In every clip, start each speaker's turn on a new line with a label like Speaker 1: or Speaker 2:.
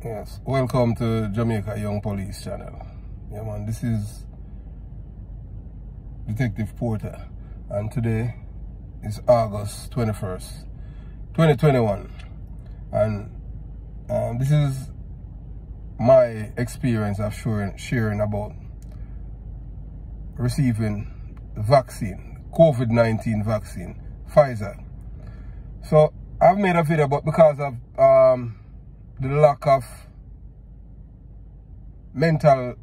Speaker 1: Yes, welcome to Jamaica Young Police channel. Yeah man, this is Detective Porter and today is August 21st, 2021 and this is my experience of sharing about receiving vaccine, COVID-19 vaccine, Pfizer. So I've made a video, but because of the lack of mental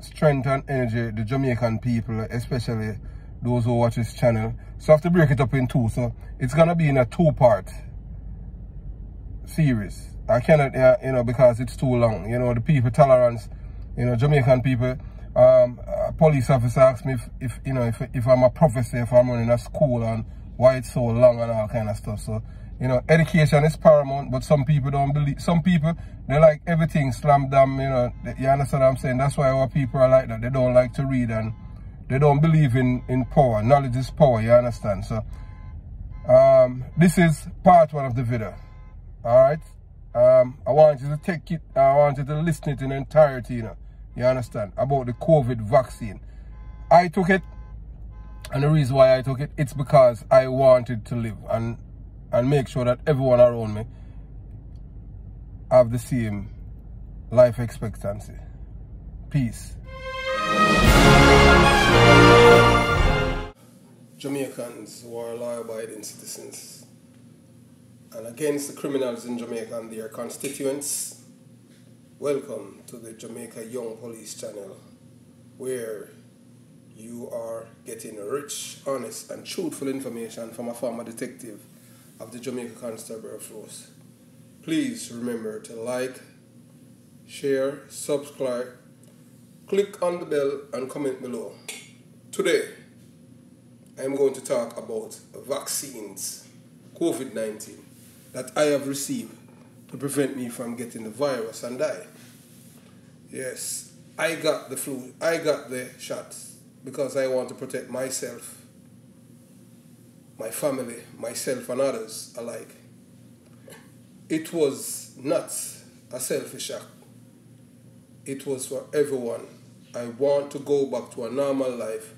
Speaker 1: strength and energy, the Jamaican people, especially those who watch this channel, so I have to break it up in two. So it's gonna be in a two-part series. I cannot, because it's too long. The people tolerance, Jamaican people. A police officer asked me if I'm a professor, if I'm running a school, and why it's so long and all kind of stuff. So education is paramount, but some people don't believe. Some people, they like everything slam dam. You understand what I'm saying? That's why our people are like that. They don't like to read and they don't believe in power. Knowledge is power. You understand? So this is part one of the video. All right. I want you to take it. I want you to listen it in entirety. You understand? About the COVID vaccine. I took it, and the reason why I took it, it's because I wanted to live and make sure that everyone around me have the same life expectancy. Peace. Jamaicans who are law-abiding citizens and against the criminals in Jamaica and their constituents, welcome to the Jamaica Young Police channel, where you are getting rich, honest and truthful information from a former detective of the Jamaica Constabulary Force. Please remember to like, share, subscribe, click on the bell and comment below. Today, I am going to talk about vaccines, COVID-19, that I have received to prevent me from getting the virus and die. Yes, I got the flu, I got the shots because I want to protect myself, my family, myself and others alike. It was not a selfish act. It was for everyone. I want to go back to a normal life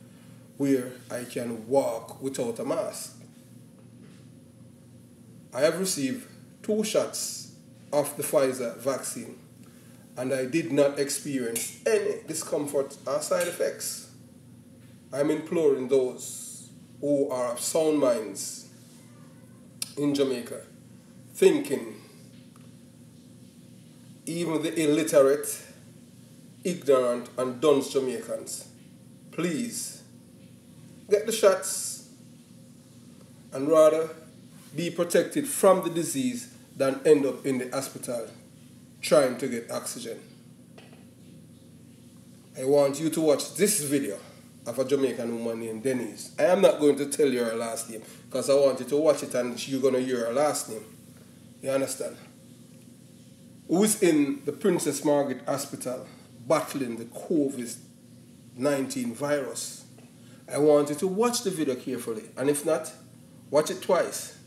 Speaker 1: where I can walk without a mask. I have received 2 shots of the Pfizer vaccine and I did not experience any discomfort or side effects. I'm imploring those who are of sound minds in Jamaica, thinking, even the illiterate, ignorant and dunce Jamaicans, please get the shots and rather be protected from the disease than end up in the hospital trying to get oxygen. I want you to watch this video of a Jamaican woman named Denise. I am not going to tell you her last name because I want you to watch it and you're going to hear her last name. You understand? Who is in the Princess Margaret Hospital battling the COVID-19 virus. I want you to watch the video carefully, and if not, watch it twice.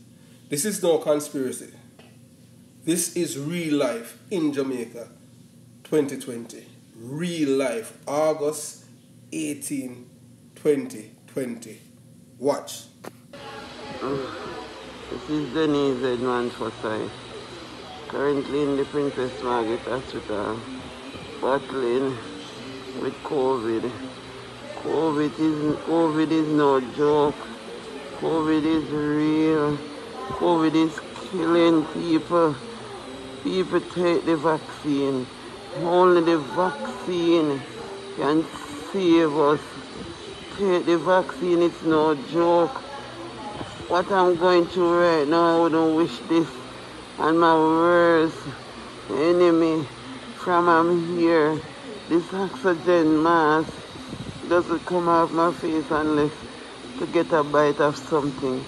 Speaker 1: This is no conspiracy. This is real life in Jamaica 2020. Real life, August 18, 2020. Watch.
Speaker 2: This is Denise Herman currently in the Princess Margaret Hospital, battling with COVID. COVID is no joke. COVID is real. COVID is killing people. People take the vaccine. Only the vaccine can save us. Take the vaccine, it's no joke. What I'm going through right now, I wouldn't wish this on my worst enemy. From I'm here, this oxygen mask doesn't come off my face unless to get a bite of something.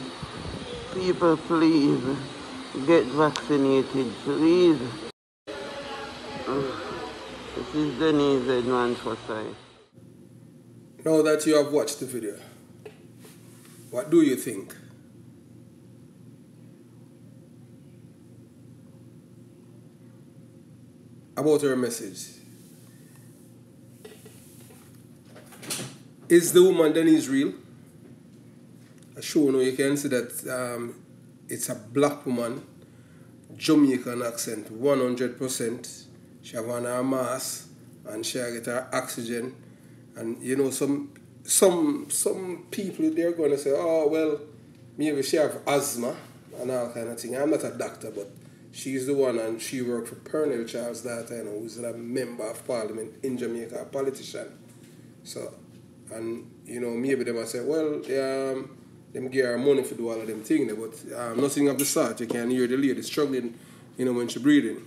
Speaker 2: People, please get vaccinated, please. This is Denise Herman.
Speaker 1: Now that you have watched the video, what do you think? about her message. Is the woman Denise real? I sure know you can see that it's a black woman, Jamaican accent, 100%. She have on her mask and she get her oxygen. And you know, some people they're going to say, oh well, maybe she have asthma and all kind of thing. I'm not a doctor, but she's the one, and she worked for Pernell Charles that you know, who's a member of parliament in Jamaica, a politician. So, and you know, maybe they might say, well, them give her money for do all of them things, but nothing of the sort. You can hear the lady struggling, you know, when she's breathing.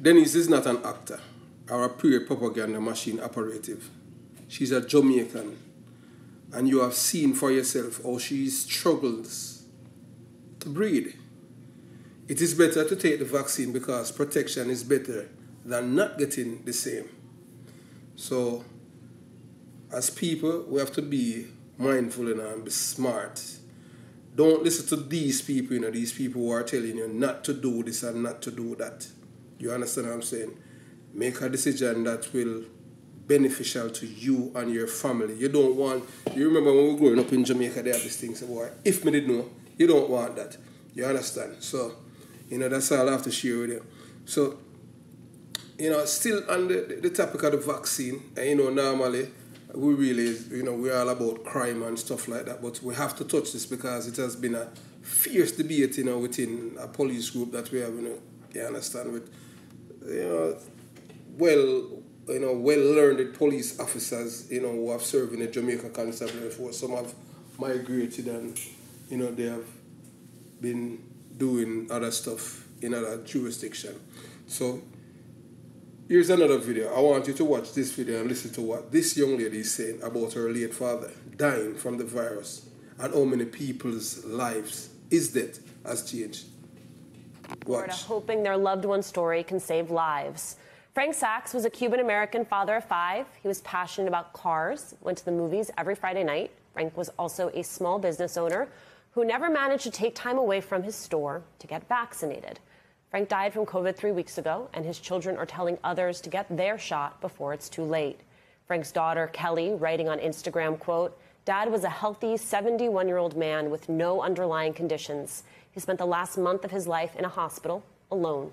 Speaker 1: Denise is not an actor or a pure propaganda machine operative. She's a Jamaican, and you have seen for yourself how she struggles to breathe. It is better to take the vaccine because protection is better than not getting the same. So, as people, we have to be mindful and be smart. Don't listen to these people, you know, these people who are telling you not to do this and not to do that. You understand what I'm saying? Make a decision that will beneficial to you and your family. You don't want, you remember when we were growing up in Jamaica, they have this thing, so boy, if me did know, you don't want that. You understand? So, you know, that's all I have to share with you. So, you know, still on the topic of the vaccine, and, you know, normally, we really, you know, we're all about crime and stuff like that, but we have to touch this because it has been a fierce debate, you know, within a police group that we have, you know, you understand, with, you know, well-learned police officers, you know, who have served in the Jamaica Constabulary Force. Some have migrated and, you know, they have been doing other stuff in other jurisdiction. So, here's another video. I want you to watch this video and listen to what this young lady is saying about her late father dying from the virus and how many people's lives his death has changed. Watch.
Speaker 3: Hoping their loved one's story can save lives. Frank Sachs was a Cuban-American father of 5. He was passionate about cars, went to the movies every Friday night. Frank was also a small business owner who never managed to take time away from his store to get vaccinated. Frank died from COVID 3 weeks ago, and his children are telling others to get their shot before it's too late. Frank's daughter, Kelly, writing on Instagram, quote, "Dad was a healthy 71-year-old man with no underlying conditions. He spent the last month of his life in a hospital alone.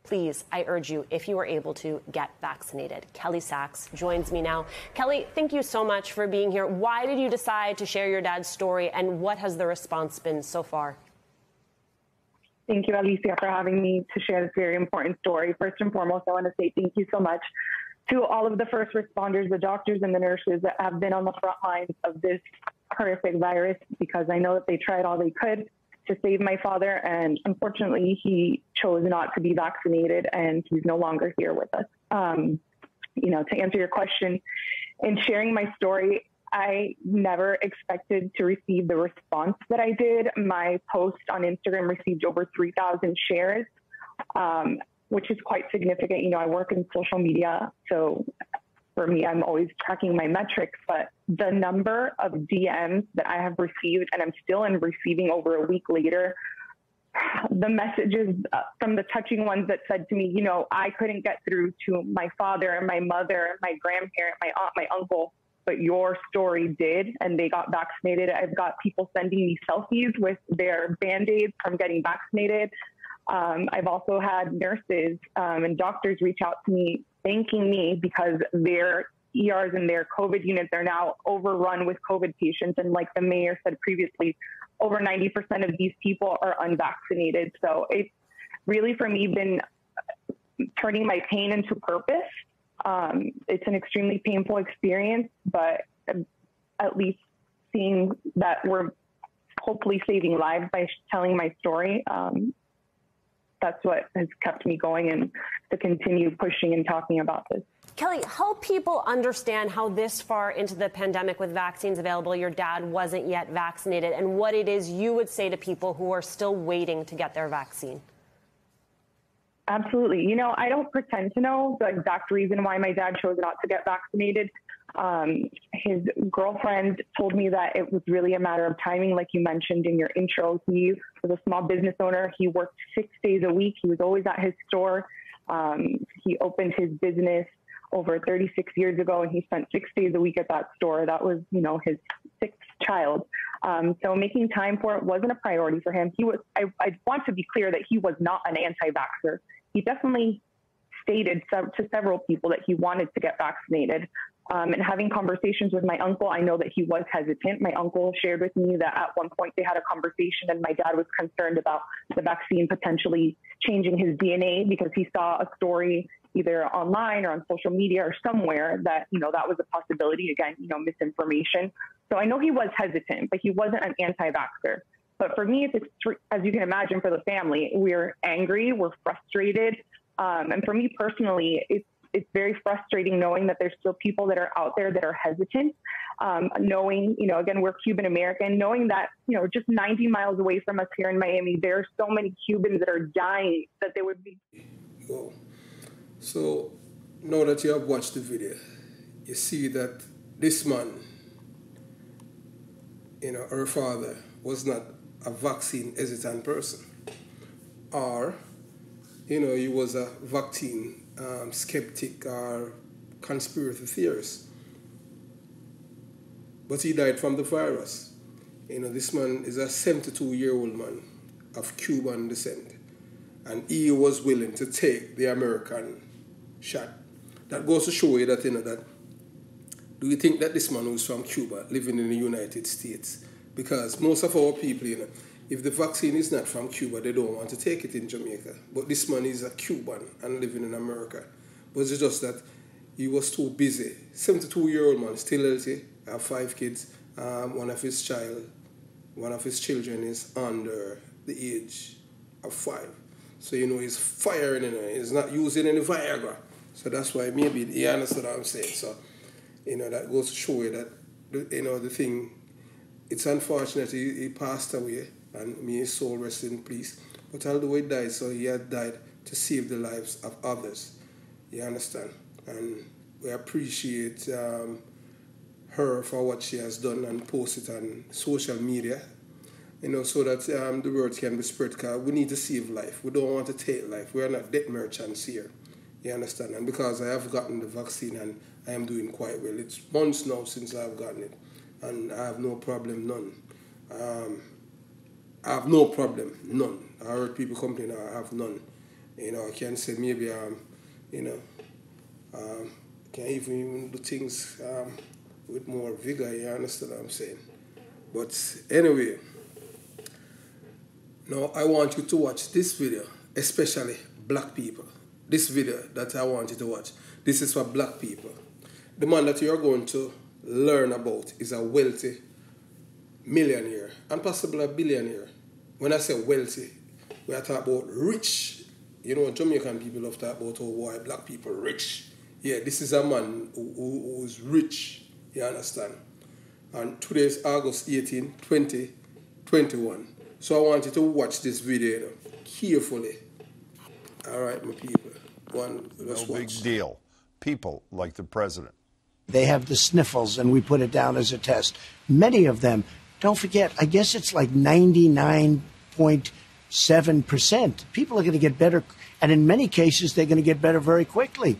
Speaker 3: Please, I urge you, if you are able to, get vaccinated." Kelly Sachs joins me now. Kelly, thank you so much for being here. Why did you decide to share your dad's story, and what has the response been so far?
Speaker 4: Thank you, Alicia, for having me to share this very important story. First and foremost, I want to say thank you so much to all of the first responders, the doctors and the nurses that have been on the front lines of this horrific virus, because I know that they tried all they could to save my father, and unfortunately he chose not to be vaccinated, and he's no longer here with us. You know, to answer your question, in sharing my story, I never expected to receive the response that I did. My post on Instagram received over 3,000 shares, which is quite significant. You know, I work in social media, so for me, I'm always tracking my metrics, but the number of DMs that I have received, and I'm still receiving over a week later, the messages from the touching ones that said to me, you know, I couldn't get through to my father, my mother, my grandparent, my aunt, my uncle, but your story did, and they got vaccinated. I've got people sending me selfies with their Band-Aids from getting vaccinated. I've also had nurses and doctors reach out to me thanking me because their ERs and their COVID units are now overrun with COVID patients. And like the mayor said previously, over 90% of these people are unvaccinated. So it's really, for me, been turning my pain into purpose. It's an extremely painful experience, but at least seeing that we're hopefully saving lives by telling my story, that's what has kept me going and to continue pushing and talking about this.
Speaker 3: Kelly, help people understand how this far into the pandemic with vaccines available, your dad wasn't yet vaccinated, and what it is you would say to people who are still waiting to get their vaccine.
Speaker 4: Absolutely. You know, I don't pretend to know the exact reason why my dad chose not to get vaccinated. His girlfriend told me that it was really a matter of timing. Like you mentioned in your intro, he was a small business owner. He worked 6 days a week. He was always at his store. He opened his business over 36 years ago, and he spent 6 days a week at that store. That was, you know, his sixth child. So making time for it wasn't a priority for him. I want to be clear that he was not an anti-vaxxer. He definitely stated to several people that he wanted to get vaccinated. And having conversations with my uncle, I know that he was hesitant. My uncle shared with me that at one point they had a conversation and my dad was concerned about the vaccine potentially changing his DNA because he saw a story either online or on social media or somewhere that, you know, that was a possibility. Again, you know, misinformation. So I know he was hesitant, but he wasn't an anti-vaxxer. But for me, it's as you can imagine, for the family, we're angry, we're frustrated. And for me personally, it's very frustrating knowing that there's still people that are out there that are hesitant, knowing, you know, again, we're Cuban American, knowing that, you know, just 90 miles away from us here in Miami, there are so many Cubans that are dying that they would be.
Speaker 1: Wow. So now that you have watched the video, you see that this man, you know, her father was not a vaccine hesitant person, or, you know, he was a vaccine skeptic or conspiracy theorist. But he died from the virus. You know, this man is a 72-year-old man of Cuban descent, and he was willing to take the American shot. That goes to show you that, you know, that do you think that this man who's from Cuba living in the United States, because most of our people, you know, if the vaccine is not from Cuba, they don't want to take it in Jamaica. But this man is a Cuban and living in America. But it's just that he was too busy. 72-year-old man, still healthy, have 5 kids. One of his children is under the age of 5. So, you know, he's firing, you know, he's not using any Viagra. So that's why maybe he understood what I'm saying. So, you know, that goes to show you that, you know, the thing, it's unfortunate he passed away, and may his soul rest in peace. But although he died, so he had died to save the lives of others. You understand? And we appreciate her for what she has done and posted on social media, you know, so that the word can be spread, because we need to save life. We don't want to take life. We are not debt merchants here. You understand? And because I have gotten the vaccine and I am doing quite well. It's months now since I've gotten it, and I have no problem, none. I have no problem, none. I heard people complain, I have none. You know, I can say maybe, you know, can even do things with more vigor, you understand what I'm saying? But anyway, now I want you to watch this video, especially black people. This video that I want you to watch, this is for black people. The man that you're going to learn about is a wealthy millionaire and possibly a billionaire. When I say wealthy, we are talking about rich. You know, Jamaican people love to talk about, oh boy, black people rich. Yeah, this is a man who's rich, you understand? And today is August 18, 2021. So I want you to watch this video, you know, carefully. All right, my people. Let's watch.
Speaker 5: No big deal. People like the president.
Speaker 6: They have the sniffles, and we put it down as a test. Many of them, don't forget, I guess it's like 99.7%. People are going to get better, and in many cases, they're going to get better very quickly.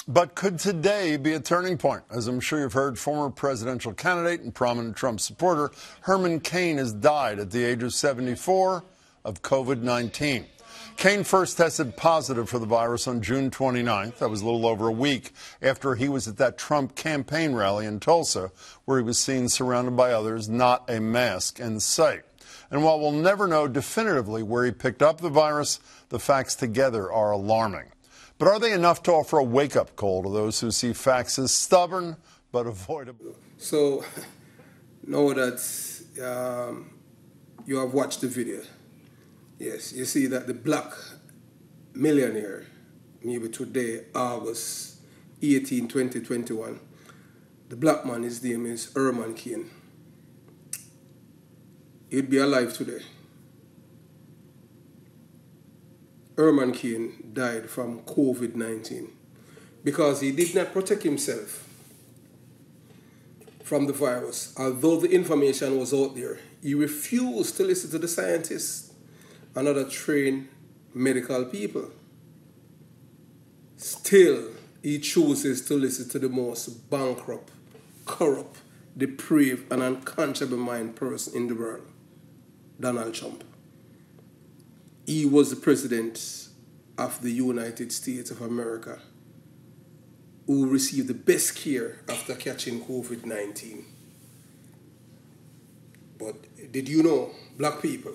Speaker 5: But could today be a turning point? As I'm sure you've heard, former presidential candidate and prominent Trump supporter Herman Caine has died at the age of 74 of COVID-19. Caine first tested positive for the virus on June 29th. That was a little over a week after he was at that Trump campaign rally in Tulsa, where he was seen surrounded by others, not a mask in sight. And while we'll never know definitively where he picked up the virus, the facts together are alarming. But are they enough to offer a wake-up call to those who see facts as stubborn but avoidable?
Speaker 1: So, now that you have watched the video, yes, you see that the black millionaire, maybe today, August 18, 2021, the black man, his name is Herman Caine. He'd be alive today Herman Caine died from COVID-19 because he did not protect himself from the virus. Although the information was out there, he refused to listen to the scientists and other trained medical people. Still, he chooses to listen to the most bankrupt, corrupt, depraved, and unconscionable mind person in the world, Donald Trump. He was the president of the United States of America who received the best care after catching COVID-19. But did you know, black people,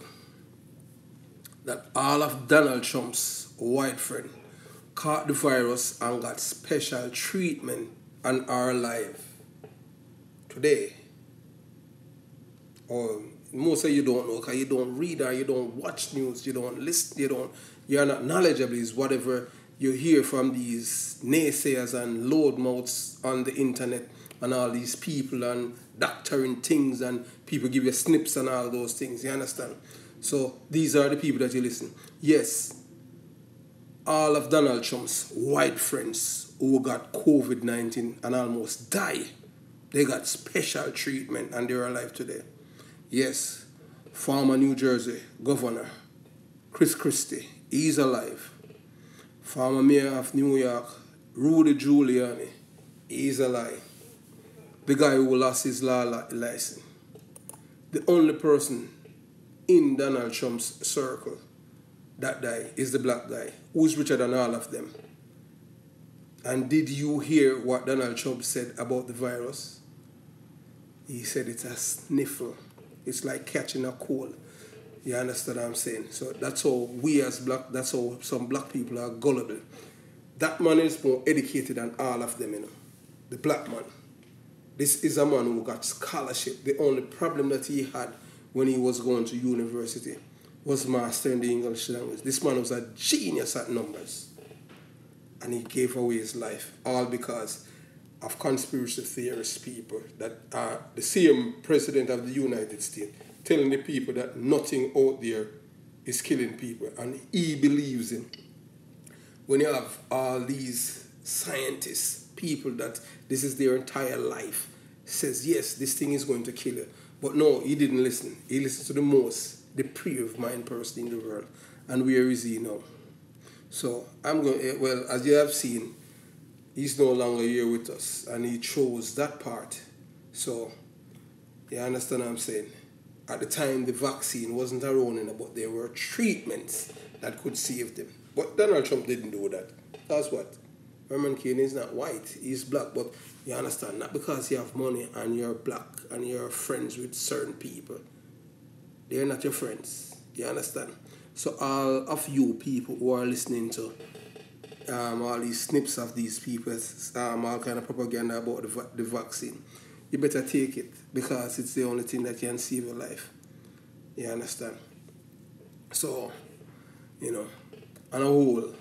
Speaker 1: that all of Donald Trump's white friends caught the virus and got special treatment and are alive today? Or most of you don't know because you don't read or you don't watch news, you don't listen, you're not knowledgeable. Is whatever you hear from these naysayers and loudmouths on the internet and all these people and doctoring things and people give you snips and all those things, you understand? So these are the people that you listen. Yes, all of Donald Trump's white friends who got COVID-19 and almost died, they got special treatment and they're alive today. Yes, former New Jersey Governor Chris Christie, he's alive. Former Mayor of New York Rudy Giuliani, he's alive. The guy who lost his law license. The only person in Donald Trump's circle that died is the black guy, who's richer than all of them. And did you hear what Donald Trump said about the virus? He said it's a sniffle. It's like catching a cold. You understand what I'm saying? So that's how we as black, that's how some black people are gullible. That man is more educated than all of them, you know. The black man. This is a man who got scholarship. The only problem that he had when he was going to university was mastering the English language. This man was a genius at numbers. And he gave away his life, all because of conspiracy theorist people that are the same president of the United States telling the people that nothing out there is killing people. And he believes in. When you have all these scientists, people that this is their entire life, says, yes, this thing is going to kill you. But no, he didn't listen. He listened to the most depraved mind person in the world. And where is he now? So, well, as you have seen, he's no longer here with us. And he chose that part. So, you understand what I'm saying? At the time, the vaccine wasn't around, but there were treatments that could save them. But Donald Trump didn't do that. That's what? Herman Caine is not white, he's black. But you understand, not because you have money and you're black and you're friends with certain people. They're not your friends. You understand? So all of you people who are listening to all these snips of these people, all kind of propaganda about the vaccine, you better take it because it's the only thing that can save your life. You understand? So, you know, on a whole,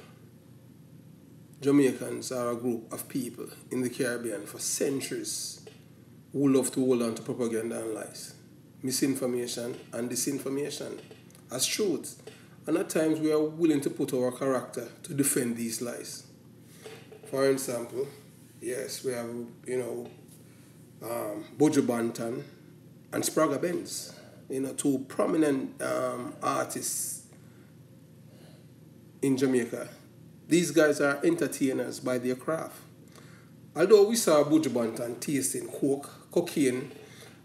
Speaker 1: Jamaicans are a group of people in the Caribbean for centuries who love to hold on to propaganda and lies, misinformation and disinformation as truth. And at times we are willing to put our character to defend these lies. For example, yes, we have, Buju Banton and Sprague Benz, two prominent artists in Jamaica. These guys are entertainers by their craft. Although we saw Buju Banton tasting cocaine,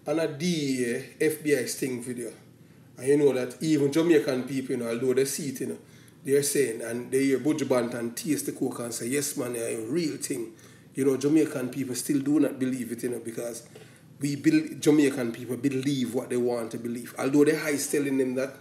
Speaker 1: and a DEA FBI sting video. And you know that even Jamaican people, although they see it, they're saying, and they hear Buju Banton taste the coke and say, yes, man, it's a real thing. Jamaican people still do not believe it, because Jamaican people believe what they want to believe. Although the high is telling them that.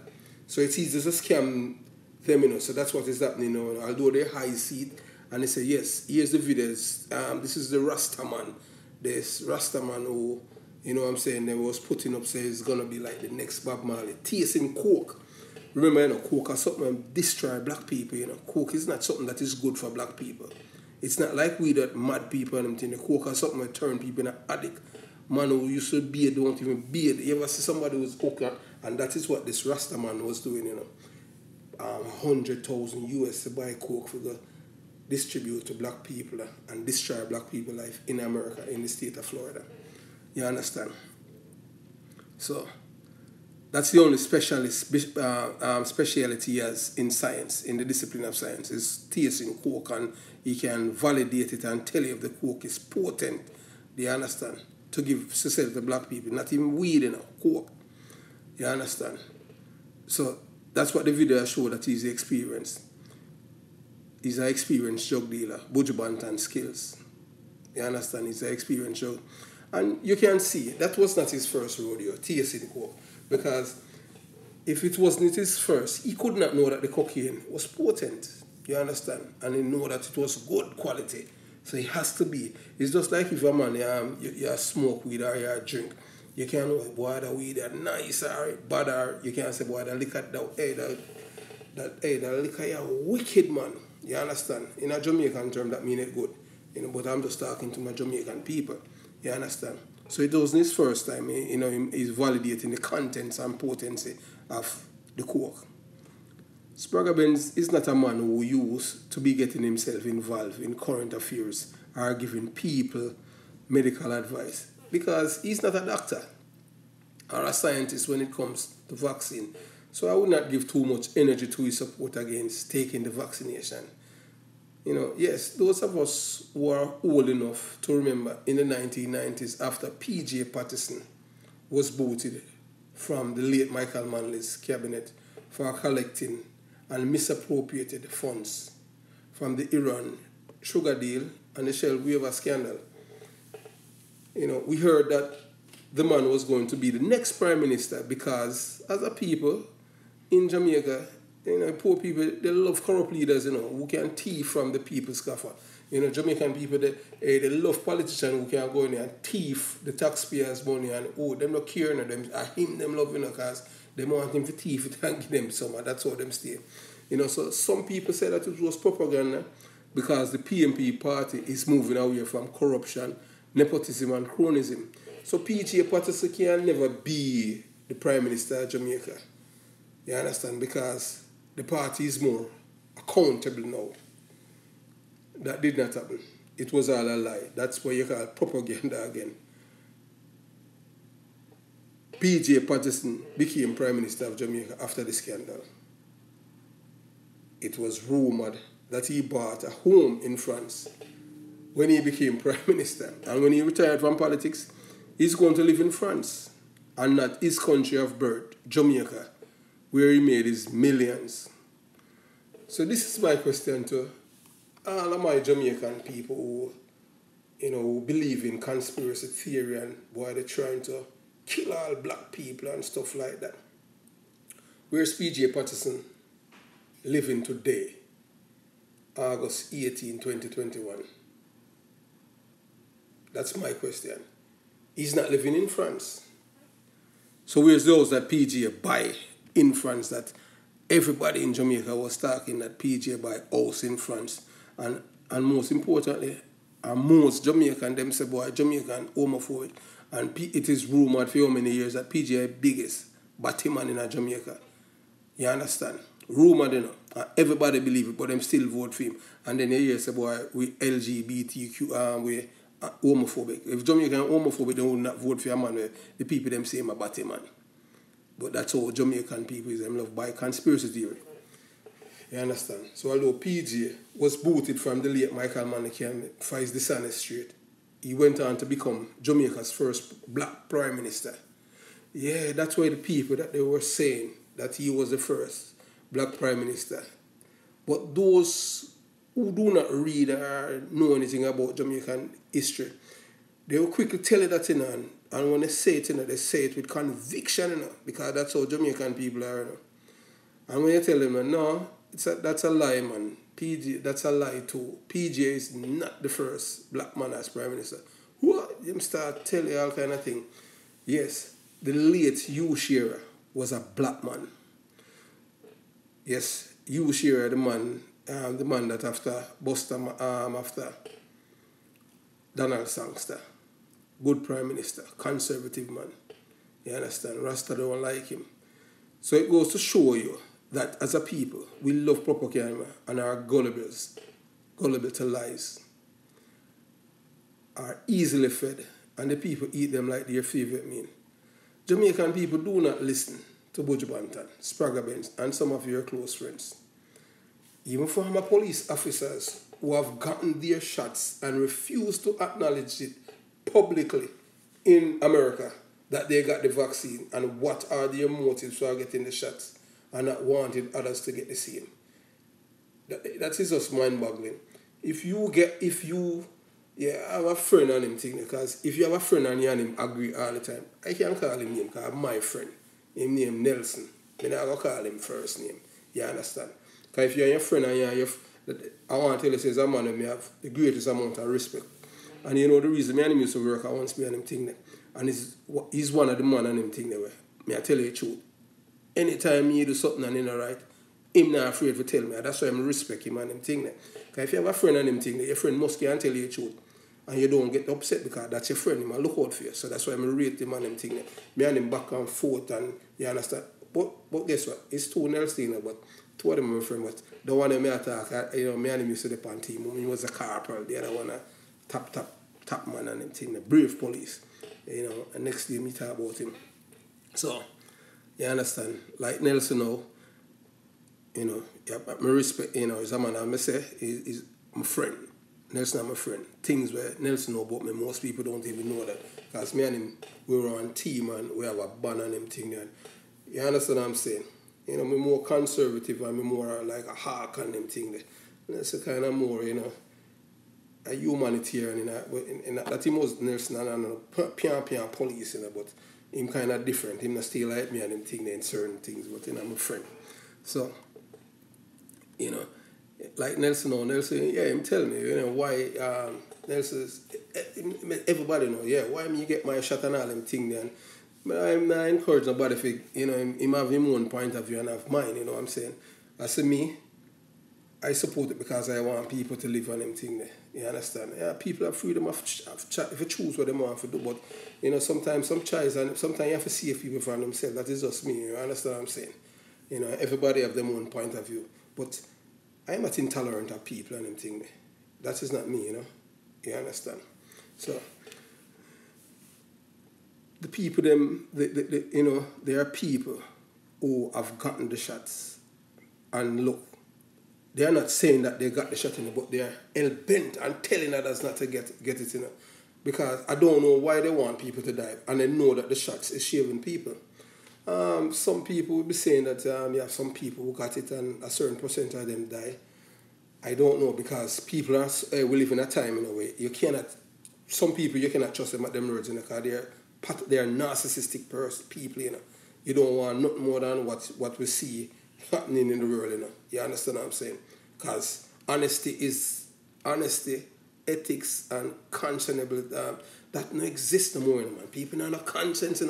Speaker 1: So it's easy to scam them, so that's what is happening, Although they high see it, and they say, yes, here's the videos. This is the Rastaman. This Rastaman who, what I'm saying, they was putting up, say it's going to be like the next Bob Marley. Tasting coke. Remember, coke is something that destroy black people, Coke is not something that is good for black people. It's not like we that mad people and them thing. Coke is something that turn people into addict. Man who used to beard don't even beard. You ever see somebody who's coke, and that is what this Rastaman was doing, 100,000 US to buy coke for the distribute to black people and destroy black people life in America, in the state of Florida. You understand? So that's the only speciality he has in science, in the discipline of science, is tasting coke, and he can validate it and tell you if the coke is potent. Do you understand? To sell to black people, not even weed, coke. You understand? So that's what the video showed, that he's experienced. He's an experienced drug dealer, Buju Banton skills. You understand? He's an experienced drug. And you can see, that was not his first rodeo, tasting coke. Because if it wasn't his first, he could not know that the cocaine was potent. You understand? And he know that it was good quality. So it has to be. It's just like if a man, you smoke weed or you drink. You can't know, boy, the weed is nice or bad, or you can't say, boy, the liquor, the liquor, you're wicked, man. You understand? In a Jamaican term, that means it good. But I'm just talking to my Jamaican people. You understand? So it wasn't his first time. He's validating the contents and potency of the coke. Spragga Benz is not a man who used to be getting himself involved in current affairs or giving people medical advice, because he's not a doctor or a scientist when it comes to vaccine. So I would not give too much energy to his support against taking the vaccination. Yes, those of us who are old enough to remember in the 1990s, after P.J. Patterson was booted from the late Michael Manley's cabinet for collecting and misappropriated funds from the Iran sugar deal and the Shell waiver scandal. We heard that the man was going to be the next prime minister, because as a people in Jamaica, poor people, they love corrupt leaders, who can thief from the people's coffers. Jamaican people, they love politicians who can go in there and thief the taxpayers' money, and them not caring of them, them love, because they want him to thief it and give them some, and that's how them stay. So some people say that it was propaganda, because the PMP party is moving away from corruption, nepotism and cronyism. So P.J. Patterson can never be the Prime Minister of Jamaica. You understand? Because the party is more accountable now. That did not happen. It was all a lie. That's what you call propaganda again. P.J. Patterson became Prime Minister of Jamaica after the scandal. It was rumoured that he bought a home in France when he became Prime Minister. And when he retired from politics, he's going to live in France and not his country of birth, Jamaica, where he made his millions. So this is my question to all of my Jamaican people who, who believe in conspiracy theory and why they're trying to kill all black people and stuff like that. Where's P.J. Patterson living today, August 18, 2021? That's my question. He's not living in France. So where's those that PJ buy in France, that everybody in Jamaica was talking that PJ buy house in France? And most importantly, most Jamaican, them say, boy, Jamaican homophobic. And it is rumoured for how many years that PJ is biggest Batman in Jamaica. You understand? Rumoured, everybody believe it, but them still vote for him. And then you hear say, boy, we LGBTQ, we homophobic. If Jamaican homophobic, they would not vote for a man where the people them say I'm a Batman. But that's how Jamaican people is. Them love by conspiracy theory. You understand? So although PJ was booted from the late Michael Manley for his dishonest street, he went on to become Jamaica's first black prime minister. Yeah, that's why the people that they were saying that he was the first black prime minister. But those who do not read or know anything about Jamaican history, they will quickly tell you that, and when they say it, they say it with conviction, because that's how Jamaican people are, And when you tell them, no, that's a lie, man. PJ, that's a lie too. PJ is not the first black man as prime minister. What? Them start telling you all kind of thing. Yes, the late Hugh Shearer was a black man. Yes, Hugh Shearer, the man that after Donald Sangster, good prime minister, conservative man. You understand? Rasta don't like him. So it goes to show you that as a people, we love propaganda and are gullible to lies, are easily fed, and the people eat them like their favorite meal. Jamaican people do not listen to Buju Banton, Spragga Benz, and some of your close friends. Even former police officers who have gotten their shots and refuse to acknowledge it publicly in America that they got the vaccine, and what are their motives for getting the shots and not wanting others to get the same. That is just mind-boggling. I have a friend on him thing, because if you have a friend and you and him agree all the time, I can't call him name because my friend, his name Nelson. I'm not going to call him first name. You understand? Because if you're your friend and I want to tell you, he's a man who have the greatest amount of respect. And you know the reason me and him used to work, I want to be on him thing there. And he's one of the man on him thing there. Me I tell you the truth. Anytime you do something and you know right, him not afraid to tell me. That's why I respect him and him thing there. Because if you have a friend and him thing there, your friend must can tell you the truth. And you don't get upset because that's your friend. He might look out for you. So that's why I rate him and him thing there. Me and him back and forth, and you understand. But guess what? It's two Nelson, but two of them are my friend. But the one that me attack, me and him used to the pan team. When he was a corporal, the other one a top man and him thing, the brave police. And next day me talk about him. So, you understand? Like Nelson now, I respect, he's a man, I say, he's my friend. Nelson is my friend. Things where Nelson know about me, most people don't even know that. Because me and him, we were on team and we have a band and him thing. And you understand what I'm saying? I'm more conservative and I'm more like a hawk and them thing there. That's a kind of more, a humanitarian, that he was Nelson and pian police, but him kind of different. Him not still like me and him thing there in certain things, but I'm a friend. So, like Nelson, him tell me, why Nelson, everybody know, why me get my shot and all them thing then. But I'm not encouraging nobody if him have his own point of view and have mine, you know what I'm saying? I say me, I support it because I want people to live on them thing there. You understand? Yeah, people have freedom of chat if you choose what they want to do, but sometimes some choice and sometimes you have to see people from themselves. That is just me, you understand what I'm saying? Everybody have their own point of view. But I'm not intolerant of people and them thing there. That is not me, You understand? So the people there are people who have gotten the shots, and look, they are not saying that they got the shot but they are hell-bent and telling others not to get it, because I don't know why they want people to die, and they know that the shots is saving people. Some people will be saying that you have some people who got it and a certain percent of them die. I don't know, because people we live in a time in a way. Some people you cannot trust them at them words, because they're narcissistic people, You don't want nothing more than what we see happening in the world, You understand what I'm saying? Because honesty, ethics, and conscionable, that no exist no more, man. People have no conscience,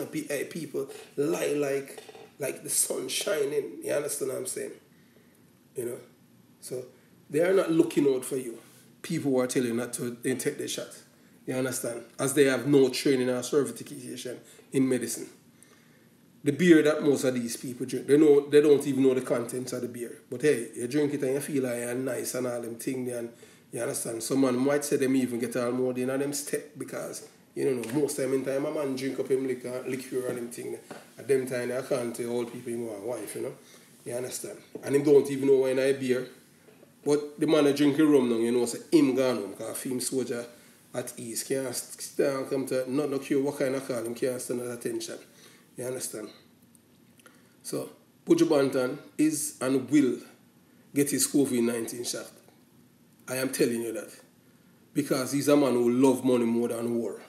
Speaker 1: people lie like the sun shining. You understand what I'm saying? So they are not looking out for you. People who are telling you not to take their shot. You understand? As they have no training or certification in medicine. The beer that most of these people drink, they don't even know the contents of the beer. But hey, you drink it and you feel like you're nice and all them things, and you understand? Some man might say them even get all more than them step, because most time in time a man drink up him liquor and them thing. At them time I can't tell old people him want wife, You understand? And him don't even know why I beer. But the man that drinking rum now, say him gone home, because him soldier at ease. Can't stand come to not care what kind of call him, can't stand at attention. You understand? So, Buju Banton is and will get his COVID-19 shot. I am telling you that. Because he's a man who loves money more than war.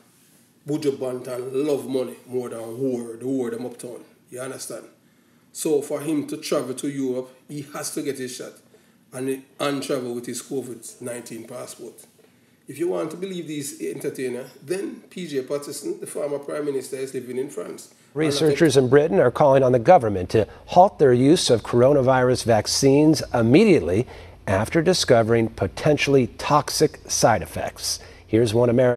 Speaker 1: Buju Banton loves money more than war, the war them uptown. You understand? So, for him to travel to Europe, he has to get his shot and travel with his COVID-19 passport. If you want to believe these entertainers, then PJ Patterson, the former Prime Minister, is living in France.
Speaker 7: Researchers in Britain are calling on the government to halt their use of coronavirus vaccines immediately after discovering potentially toxic side effects. Here's one American.